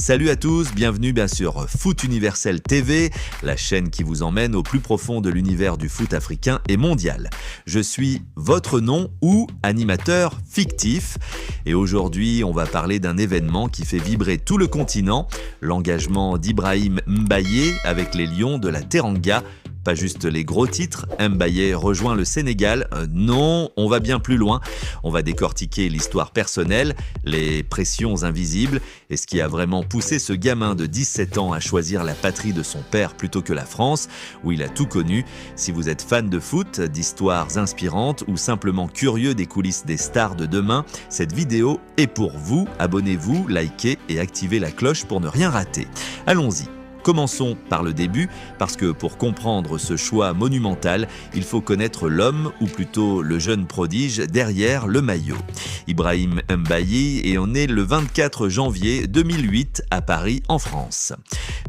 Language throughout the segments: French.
Salut à tous, bienvenue bien sûr Foot Universel TV, la chaîne qui vous emmène au plus profond de l'univers du foot africain et mondial. Je suis votre nom ou animateur fictif et aujourd'hui on va parler d'un événement qui fait vibrer tout le continent, l'engagement d'Ibrahim Mbaye avec les Lions de la Teranga. Pas juste les gros titres, Mbaye rejoint le Sénégal. Non, on va bien plus loin. On va décortiquer l'histoire personnelle, les pressions invisibles et ce qui a vraiment poussé ce gamin de 17 ans à choisir la patrie de son père plutôt que la France, où il a tout connu. Si vous êtes fan de foot, d'histoires inspirantes ou simplement curieux des coulisses des stars de demain, cette vidéo est pour vous. Abonnez-vous, likez et activez la cloche pour ne rien rater. Allons-y. Commençons par le début, parce que pour comprendre ce choix monumental, il faut connaître l'homme, ou plutôt le jeune prodige, derrière le maillot. Ibrahim Mbaye est né le 24 janvier 2008 à Paris, en France.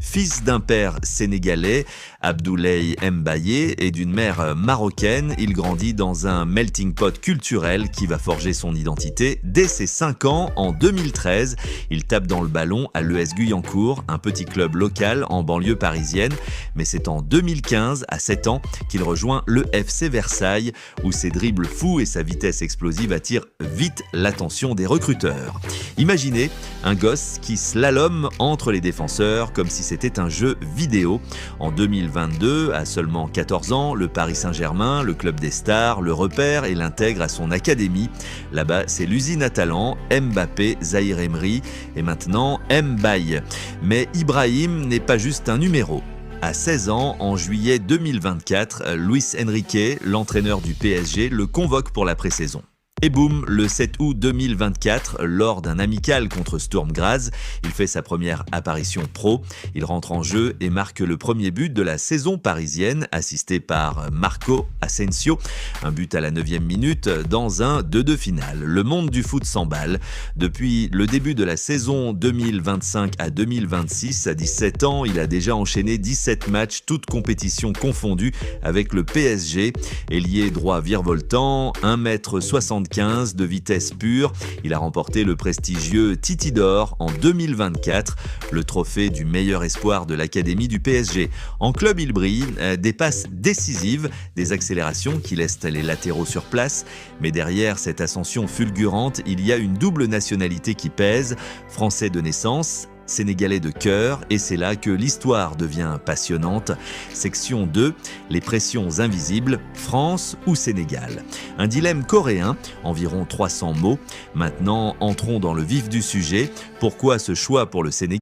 Fils d'un père sénégalais, Abdoulaye Mbaye, et d'une mère marocaine, il grandit dans un melting pot culturel qui va forger son identité. Dès ses 5 ans, en 2013, il tape dans le ballon à l'ES Guyancourt, un petit club local en banlieue parisienne, mais c'est en 2015, à 7 ans, qu'il rejoint le FC Versailles, où ses dribbles fous et sa vitesse explosive attirent vite l'attention des recruteurs. Imaginez un gosse qui slalome entre les défenseurs comme si c'était un jeu vidéo. En 2022, à seulement 14 ans, le Paris Saint-Germain, le club des stars, le repère et l'intègre à son académie. Là-bas, c'est l'usine à talent, Mbappé, Zahir Emery et maintenant Mbaye. Mais Ibrahim n'est pas juste un numéro. À 16 ans, en juillet 2024, Luis Enrique, l'entraîneur du PSG, le convoque pour la pré-saison. Et boum, le 7 août 2024, lors d'un amical contre Sturm Graz, il fait sa première apparition pro. Il rentre en jeu et marque le premier but de la saison parisienne, assisté par Marco Asensio. Un but à la 9e minute dans un 2-2 final. Le monde du foot s'emballe. Depuis le début de la saison 2025 à 2026, à 17 ans, il a déjà enchaîné 17 matchs, toutes compétitions confondues, avec le PSG. Ailier droit virevoltant, 1m75 de vitesse pure, il a remporté le prestigieux Titi d'Or en 2024, le trophée du meilleur espoir de l'académie du PSG. En club, il brille, des passes décisives, des accélérations qui laissent les latéraux sur place, mais derrière cette ascension fulgurante, il y a une double nationalité qui pèse, français de naissance, sénégalais de cœur, et c'est là que l'histoire devient passionnante. Section 2, les pressions invisibles, France ou Sénégal. Un dilemme coréen, environ 300 mots. Maintenant, entrons dans le vif du sujet. Pourquoi ce choix pour le Sénégal ?